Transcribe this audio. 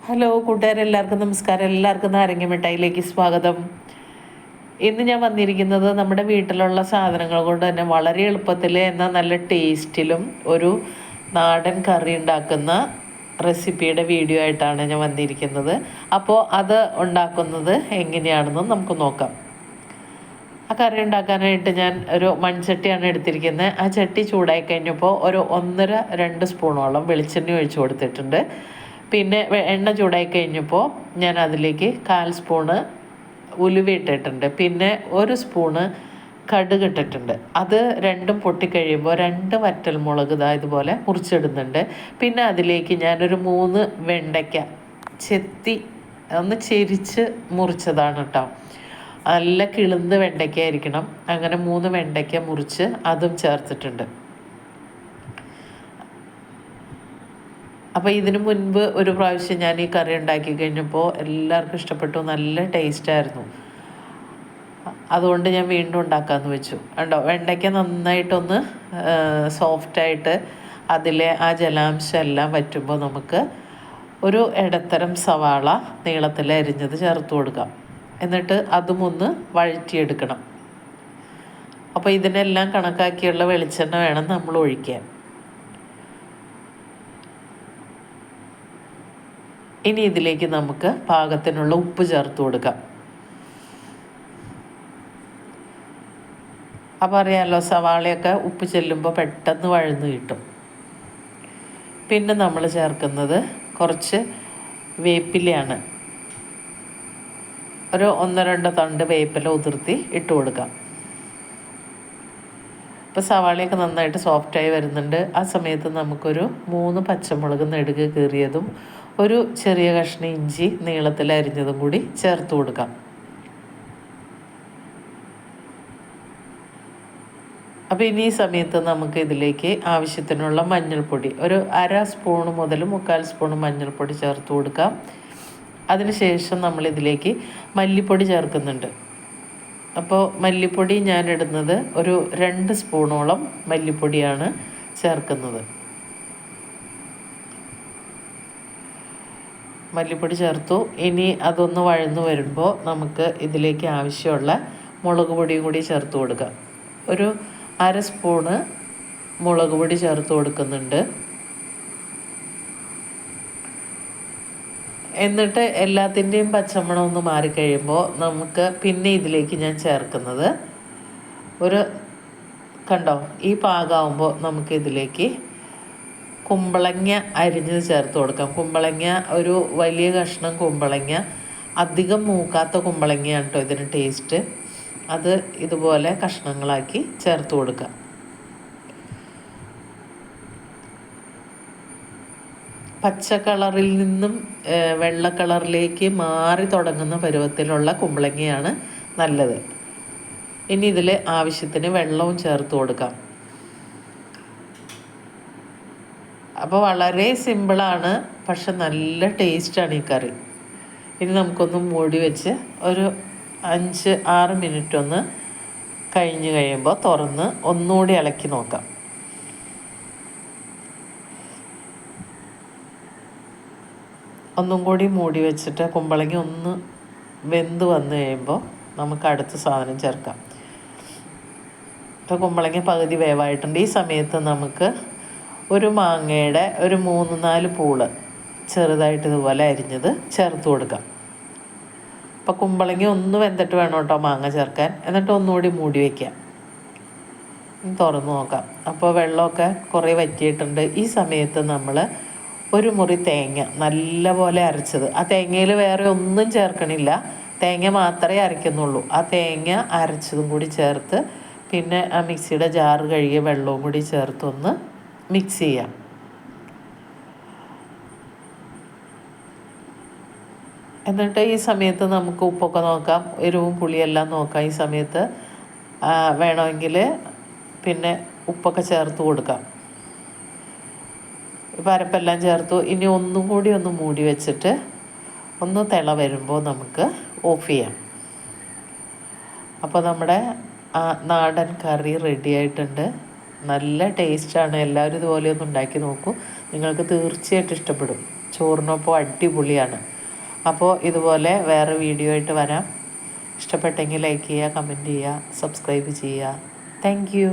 Hello കൂട്ടുകാരെല്ലാവർക്കും നമസ്കാരം. എല്ലാവർക്കും നാരങ്ങ മിഠായിലേക്ക് സ്വാഗതം. ഇന്ന് ഞാൻ വന്നിരിക്കുന്നത് നമ്മുടെ വീട്ടിലുള്ള സാധനങ്ങൾ കൊണ്ട് തന്നെ വളരെ എളുപ്പത്തിൽ എന്നാൽ നല്ല ടേസ്റ്റിലും ഒരു നാടൻ കറി ഉണ്ടാക്കുന്ന റെസിപ്പിയുടെ വീഡിയോ ആയിട്ടാണ് ഞാൻ വന്നിരിക്കുന്നത്. അപ്പോൾ അത് ഉണ്ടാക്കുന്നത് എങ്ങനെയാണെന്ന് നമുക്ക് നോക്കാം. ആ കറി ഉണ്ടാക്കാനായിട്ട് ഞാൻ ഒരു മൺചട്ടിയാണ് എടുത്തിരിക്കുന്നത്. ആ ചട്ടി ചൂടായി കഴിഞ്ഞപ്പോൾ ഒരു 1.5-2 സ്പൂണോളം വെളിച്ചെണ്ണ ഒഴിച്ചു കൊടുത്തിട്ടുണ്ട്. പിന്നെ എണ്ണ ചൂടായി കഴിഞ്ഞപ്പോൾ ഞാൻ അതിലേക്ക് 1/4 സ്പൂണ് ഉലുവ ഇട്ടിട്ടുണ്ട്. പിന്നെ 1 സ്പൂണ് കടുക് ഇട്ടിട്ടുണ്ട്. അത് രണ്ടും പൊട്ടിക്കഴിയുമ്പോൾ 2 വറ്റൽമുളക് ഇതുപോലെ മുറിച്ചിടുന്നുണ്ട്. പിന്നെ അതിലേക്ക് ഞാനൊരു 3 വെണ്ടയ്ക്ക ഒന്ന് ചെരിച്ച് മുറിച്ചതാണ് കേട്ടോ. നല്ല കിളുന്ത് വെണ്ടയ്ക്ക ആയിരിക്കണം. അങ്ങനെ 3 വെണ്ടയ്ക്ക മുറിച്ച് അതും ചേർത്തിട്ടുണ്ട്. അപ്പോൾ ഇതിനു മുൻപ് ഒരു പ്രാവശ്യം ഞാൻ ഈ കറി ഉണ്ടാക്കി കഴിഞ്ഞപ്പോൾ എല്ലാവർക്കും ഇഷ്ടപ്പെട്ടു, നല്ല ടേസ്റ്റായിരുന്നു. അതുകൊണ്ട് ഞാൻ വീണ്ടും ഉണ്ടാക്കാമെന്ന് വെച്ചു. കണ്ടോ, വെണ്ടയ്ക്ക നന്നായിട്ടൊന്ന് സോഫ്റ്റായിട്ട് അതിലെ ആ ജലാംശം എല്ലാം വറ്റുമ്പോൾ നമുക്ക് ഒരു ഇടത്തരം സവാള നീളത്തിൽ അരിഞ്ഞത് ചേർത്ത് കൊടുക്കാം. എന്നിട്ട് അതും ഒന്ന് വഴറ്റിയെടുക്കണം. അപ്പോൾ ഇതിനെല്ലാം കണക്കാക്കിയുള്ള വെളിച്ചെണ്ണ വേണം നമ്മൾ ഒഴിക്കാൻ. ഇനി ഇതിലേക്ക് നമുക്ക് പാകത്തിനുള്ള ഉപ്പ് ചേർത്ത് കൊടുക്കാം. അപ്പോൾ അറിയാമല്ലോ, സവാളയൊക്കെ ഉപ്പ് ചെല്ലുമ്പോൾ പെട്ടെന്ന് വഴന്ന് കിട്ടും. പിന്നെ നമ്മൾ ചേർക്കുന്നത് കുറച്ച് വേപ്പിലയാണ്. ഒരു 1-2 തണ്ട് വേപ്പില ഉതിർത്തി ഇട്ട് കൊടുക്കാം. ഇപ്പോൾ സവാളയൊക്കെ നന്നായിട്ട് സോഫ്റ്റായി വരുന്നുണ്ട്. ആ സമയത്ത് നമുക്കൊരു 3 പച്ചമുളക് നെടുകെ കീറിയതും ഒരു ചെറിയ കഷ്ണം ഇഞ്ചി നീളത്തിൽ അരിഞ്ഞതും കൂടി ചേർത്ത് കൊടുക്കാം. അപ്പോൾ ഇനി ഈ സമയത്ത് നമുക്ക് ഇതിലേക്ക് ആവശ്യത്തിനുള്ള മഞ്ഞൾപ്പൊടി ഒരു 1/2 സ്പൂൺ മുതൽ 3/4 സ്പൂൺ മഞ്ഞൾപ്പൊടി ചേർത്ത് കൊടുക്കാം. അതിനുശേഷം നമ്മളിതിലേക്ക് മല്ലിപ്പൊടി ചേർക്കുന്നുണ്ട്. അപ്പോൾ മല്ലിപ്പൊടി ഞാൻ ഇടുന്നത് ഒരു 2 സ്പൂണോളം മല്ലിപ്പൊടിയാണ് ചേർക്കുന്നത്. മല്ലിപ്പൊടി ചേർത്തു. ഇനി അതൊന്ന് വഴന്നു വരുമ്പോൾ നമുക്ക് ഇതിലേക്ക് ആവശ്യമുള്ള മുളക് പൊടിയും കൂടി ചേർത്ത് കൊടുക്കാം. ഒരു 1/2 സ്പൂണ് മുളക് പൊടി ചേർത്ത് കൊടുക്കുന്നുണ്ട്. എന്നിട്ട് എല്ലാത്തിൻ്റെയും പച്ചമണം ഒന്ന് മാറിക്കഴിയുമ്പോൾ നമുക്ക് പിന്നെ ഇതിലേക്ക് ഞാൻ ചേർക്കുന്നത് കണ്ടോ, ഈ പാകമാകുമ്പോൾ നമുക്കിതിലേക്ക് കുമ്പളങ്ങ അരിഞ്ഞത് ചേർത്ത് കൊടുക്കാം. കുമ്പളങ്ങ ഒരു വലിയ കഷ്ണം കുമ്പളങ്ങ, അധികം മൂക്കാത്ത കുമ്പളങ്ങയാണ് കേട്ടോ ഇതിന് ടേസ്റ്റ്. അത് ഇതുപോലെ കഷ്ണങ്ങളാക്കി ചേർത്ത് കൊടുക്കാം. പച്ച കളറിൽ നിന്നും വെള്ള കളറിലേക്ക് മാറി തുടങ്ങുന്ന പരുവത്തിലുള്ള കുമ്പളങ്ങയാണ് നല്ലത്. ഇനി ഇതിൽ ആവശ്യത്തിന് വെള്ളവും ചേർത്ത് കൊടുക്കാം. അപ്പോൾ വളരെ സിമ്പിളാണ്, പക്ഷെ നല്ല ടേസ്റ്റാണ് ഈ കറി. ഇനി നമുക്കൊന്ന് മൂടി വെച്ച് ഒരു 5-6 മിനിറ്റ് ഒന്ന് കഴിഞ്ഞ് കഴിയുമ്പോൾ തുറന്ന് ഒന്നുകൂടി ഇളക്കി നോക്കാം. ഒന്നും കൂടി മൂടി വെച്ചിട്ട് കുമ്പളങ്ങ ഒന്ന് വെന്ത് വന്നു കഴിയുമ്പോൾ നമുക്ക് അടുത്ത സാധനം ചേർക്കാം. ഇപ്പോൾ കുമ്പളങ്ങ പകുതി വേവായിട്ടുണ്ട്. ഈ സമയത്ത് നമുക്ക് ഒരു മാങ്ങയുടെ ഒരു 3-4 പൂള് ചെറുതായിട്ട് ഇതുപോലെ അരിഞ്ഞത് ചേർത്ത് കൊടുക്കാം. അപ്പോൾ കുമ്പളങ്ങ ഒന്ന് വെന്തിട്ട് വേണം കേട്ടോ മാങ്ങ ചേർക്കാൻ. എന്നിട്ട് ഒന്നുകൂടി മൂടി വയ്ക്കാം. തുറന്ന് നോക്കാം. അപ്പോൾ വെള്ളമൊക്കെ കുറേ വറ്റിയിട്ടുണ്ട്. ഈ സമയത്ത് നമ്മൾ ഒരു മുറി തേങ്ങ നല്ലപോലെ അരച്ചത്, ആ തേങ്ങയിൽ വേറെ ഒന്നും ചേർക്കണില്ല, തേങ്ങ മാത്രമേ അരയ്ക്കുന്നുള്ളൂ. ആ തേങ്ങ അരച്ചതും കൂടി ചേർത്ത് പിന്നെ ആ മിക്സിയുടെ ജാറ് കഴുകിയ വെള്ളവും കൂടി ചേർത്തൊന്ന് മിക്സ് ചെയ്യാം. എന്നിട്ട് ഈ സമയത്ത് നമുക്ക് ഉപ്പൊക്കെ നോക്കാം, എരിവും പുളിയെല്ലാം നോക്കാം. ഈ സമയത്ത് വേണമെങ്കിൽ പിന്നെ ഉപ്പൊക്കെ ചേർത്ത് കൊടുക്കാം. ഇപ്പം അരപ്പെല്ലാം ചേർത്തു. ഇനി ഒന്നും കൂടി ഒന്ന് മൂടി വെച്ചിട്ട് ഒന്ന് തിള വരുമ്പോൾ നമുക്ക് ഓഫ് ചെയ്യാം. അപ്പോൾ നമ്മുടെ നാടൻ കറി റെഡി ആയിട്ടുണ്ട്. നല്ല ടേസ്റ്റാണ്. എല്ലാവരും ഇതുപോലെ ഒന്ന് ഉണ്ടാക്കി നോക്കൂ, നിങ്ങൾക്ക് തീർച്ചയായിട്ടും ഇഷ്ടപ്പെടും. ചോറിനൊപ്പം അടിപൊളിയാണ്. അപ്പോൾ ഇതുപോലെ വേറെ വീഡിയോ ആയിട്ട് വരാം. ഇഷ്ടപ്പെട്ടെങ്കിൽ ലൈക്ക് ചെയ്യുക, കമൻറ്റ് ചെയ്യുക, സബ്സ്ക്രൈബ് ചെയ്യുക. Thank you.